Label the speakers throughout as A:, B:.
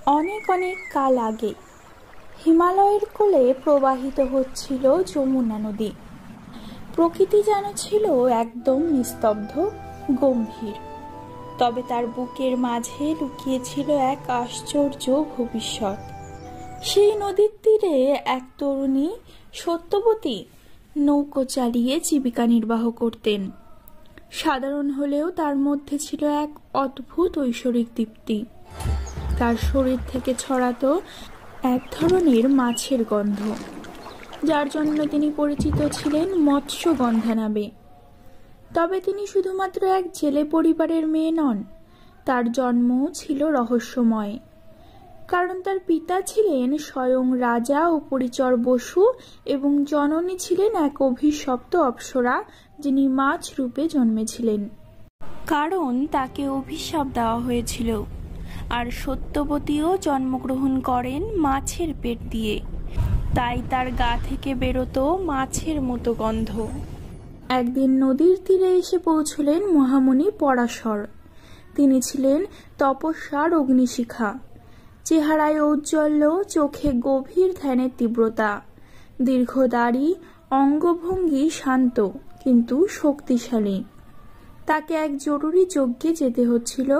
A: অনেক অনেক কাল আগে হিমালয়ের কোলে প্রবাহিত হচ্ছিল যমুনা নদী। প্রকৃতি যেন ছিল একদম নিস্তব্ধ, গম্ভীর। তবে তার বুকের মাঝে লুকিয়েছিল এক আশ্চর্য ভবিষ্যৎ। সেই নদীর তীরে এক তরুণী সত্যবতী নৌকো চালিয়ে জীবিকা নির্বাহ করতেন। সাধারণ হলেও তার মধ্যে ছিল এক অদ্ভুত ঐশ্বরিক দীপ্তি। তার শরীর থেকে ছড়াতো এক ধরনের মাছের গন্ধ, যার জন্য তিনি পরিচিত ছিলেন মৎস্যগন্ধা নামে। তবে তিনি শুধুমাত্র এক জেলে পরিবারের মেয়ে নন, তার জন্মও ছিল রহস্যময়। কারণ তার পিতা ছিলেন স্বয়ং রাজা ও পরিচর বসু এবং জননী ছিলেন এক অভিশপ্ত অপ্সরা, যিনি মাছ রূপে জন্মেছিলেন। কারণ তাকে অভিশাপ দেওয়া হয়েছিল। আর সত্যবতীও জন্মগ্রহণ করেন মাছের পেট দিয়ে, তাই তার গা থেকে বেরোতো মাছের মতো গন্ধ। একদিন নদীর তীরে এসে পৌঁছলেন মহামুনি পরাশর। তিনি ছিলেন তপস্যার অগ্নিশিখা। চেহারায় ঔজ্জ্বল্য, চোখে গভীর ধ্যানের তীব্রতা, দীর্ঘ দাড়ি, অঙ্গভঙ্গি শান্ত কিন্তু শক্তিশালী। তাকে এক জরুরি যজ্ঞে যেতে হচ্ছিল,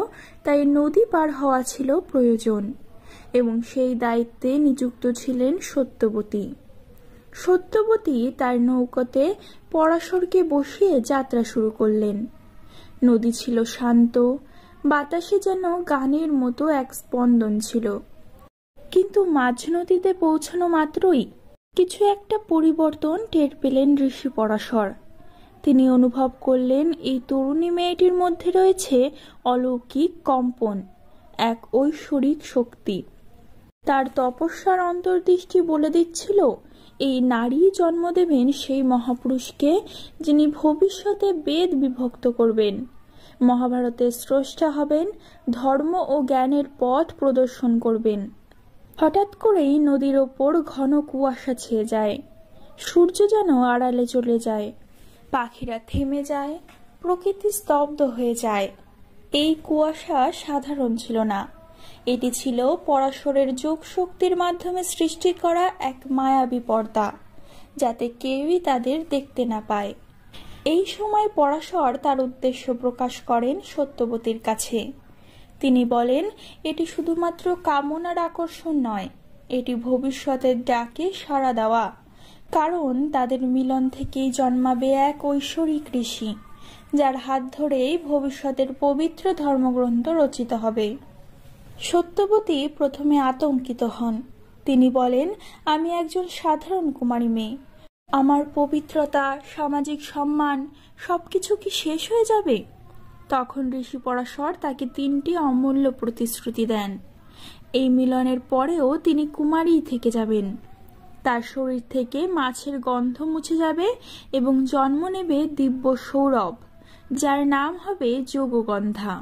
A: তাই নদী পার হওয়া ছিল প্রয়োজন এবং সেই দায়িত্বে নিযুক্ত ছিলেন সত্যবতী। সত্যবতী তার নৌকাতে পরাশরকে বসিয়ে যাত্রা শুরু করলেন। নদী ছিল শান্ত, বাতাসে যেন গানের মতো এক স্পন্দন ছিল। কিন্তু মাঝ নদীতে পৌঁছানো মাত্রই কিছু একটা পরিবর্তন টের পেলেন ঋষি পরাশর। তিনি অনুভব করলেন এই তরুণী মেয়েটির মধ্যে রয়েছে অলৌকিক কম্পন, এক ঐশ্বরিক শক্তি। তার তপস্যার অন্তর্দৃষ্টি বলে দিচ্ছিল এই নারী জন্ম দেবেন সেই মহাপুরুষকে, যিনি ভবিষ্যতে বেদ বিভক্ত করবেন, মহাভারতের স্রষ্টা হবেন, ধর্ম ও জ্ঞানের পথ প্রদর্শন করবেন। হঠাৎ করেই নদীর ওপর ঘন কুয়াশা ছেয়ে যায়। সূর্য যেন আড়ালে চলে যায়, পাখিরা থেমে যায়, প্রকৃতি স্তব্ধ হয়ে যায়। এই কুয়াশা সাধারণ ছিল না, এটি ছিল পরাশরের যোগ শক্তির মাধ্যমে সৃষ্টি করা এক মায়াবী পর্দা, যাতে কেউই তাদের দেখতে না পায়। এই সময় পরাশর তার উদ্দেশ্য প্রকাশ করেন সত্যবতীর কাছে। তিনি বলেন, এটি শুধুমাত্র কামনার আকর্ষণ নয়, এটি ভবিষ্যতের ডাকে সাড়া দেওয়া। কারণ তাদের মিলন থেকেই জন্মাবে এক ঐশ্বরিক ঋষি, যার হাত ধরেই ভবিষ্যতের পবিত্র ধর্মগ্রন্থ রচিত হবে। সত্যবতী প্রথমে আতঙ্কিত হন। তিনি বলেন, আমি একজন সাধারণ কুমারী মেয়ে, আমার পবিত্রতা, সামাজিক সম্মান সবকিছু কি শেষ হয়ে যাবে? তখন ঋষি পরাশর তাকে 3টি অমূল্য প্রতিশ্রুতি দেন। এই মিলনের পরেও তিনি কুমারীই থেকে যাবেন। তার শরীর থেকে মাছের গন্ধ মুছে যাবে এবং জন্ম নেবে দিব্য সৌরভ, যার নাম হবে যোগগন্ধা।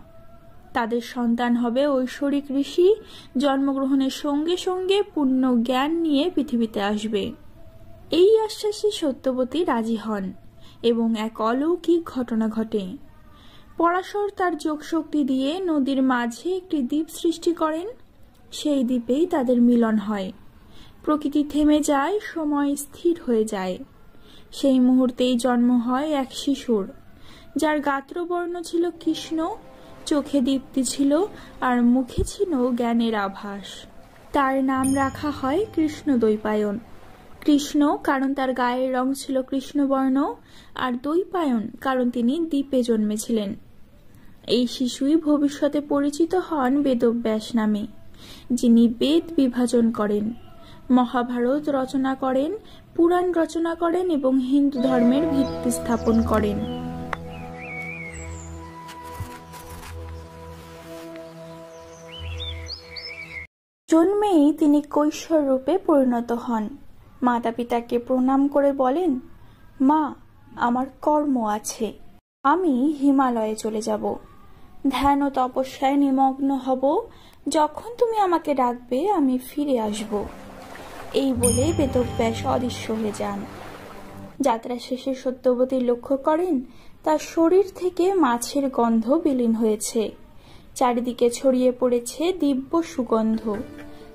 A: তাদের সন্তান হবে ঐশ্বরিক ঋষি, জন্মগ্রহণের সঙ্গে সঙ্গে পূর্ণ জ্ঞান নিয়ে পৃথিবীতে আসবে। এই আশ্বাসে সত্যবতী রাজি হন এবং এক অলৌকিক ঘটনা ঘটে। পরাশর তার যোগশক্তি দিয়ে নদীর মাঝে একটি দ্বীপ সৃষ্টি করেন। সেই দ্বীপেই তাদের মিলন হয়। প্রকৃতি থেমে যায়, সময় স্থির হয়ে যায়। সেই মুহূর্তেই জন্ম হয় এক শিশুর, যার গাত্রবর্ণ ছিল কৃষ্ণ, চোখে দীপ্তি ছিল আর মুখে ছিল জ্ঞানের আভাস। তার নাম রাখা হয় কৃষ্ণ দ্বৈপায়ন। কৃষ্ণ কারণ তার গায়ের রং ছিল কৃষ্ণবর্ণ, আর দ্বৈপায়ন কারণ তিনি দ্বীপে জন্মেছিলেন। এই শিশুই ভবিষ্যতে পরিচিত হন বেদব্যাস নামে, যিনি বেদ বিভাজন করেন, মহাভারত রচনা করেন, পুরাণ রচনা করেন এবং হিন্দু ধর্মের ভিত্তি স্থাপন করেন। জন্মেই তিনি কৈশোর রূপে পরিণত হন। মাতা পিতাকে প্রণাম করে বলেন, মা, আমার কর্ম আছে, আমি হিমালয়ে চলে যাব, ধ্যান ও তপস্যায় নিমগ্ন হব। যখন তুমি আমাকে ডাকবে আমি ফিরে আসব। এই বলে বেদব্যাস অদৃশ্য হয়ে যান। যাত্রা শেষে সত্যবতী লক্ষ্য করেন তার শরীর থেকে মাছের গন্ধ বিলীন হয়েছে। চারিদিকে ছড়িয়ে পড়েছে দিব্য সুগন্ধ।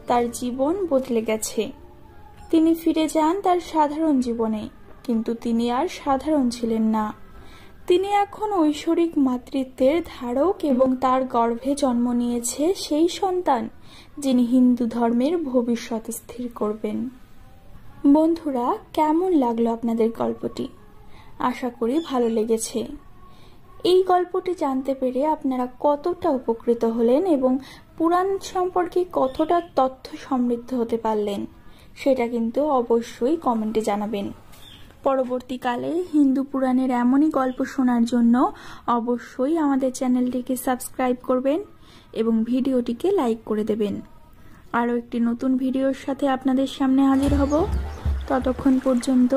A: তার জীবন বদলে গেছে। তিনি ফিরে যান তার সাধারণ জীবনে, কিন্তু তিনি আর সাধারণ ছিলেন না। তিনি এখন ঐশ্বরিক মাতৃত্বের ধারক এবং তার গর্ভে জন্ম নিয়েছে সেই সন্তান যিনি হিন্দু ধর্মের ভবিষ্যৎ স্থির করবেন। বন্ধুরা, কেমন লাগলো আপনাদের গল্পটি? আশা করি ভালো লেগেছে। এই গল্পটি জানতে পেরে আপনারা কতটা উপকৃত হলেন এবং পুরাণ সম্পর্কে কতটা তথ্য সমৃদ্ধ হতে পারলেন সেটা কিন্তু অবশ্যই কমেন্টে জানাবেন। পরবর্তীকালে হিন্দু পুরাণের এমনই গল্প শোনার জন্য অবশ্যই আমাদের চ্যানেলটিকে সাবস্ক্রাইব করবেন এবং ভিডিওটিকে লাইক করে দেবেন। আরও একটি নতুন ভিডিওর সাথে আপনাদের সামনে হাজির হব। ততক্ষণ পর্যন্ত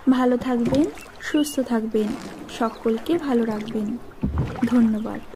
A: ভালো থাকবেন, সুস্থ থাকবেন, সকলকে ভালো রাখবেন। ধন্যবাদ।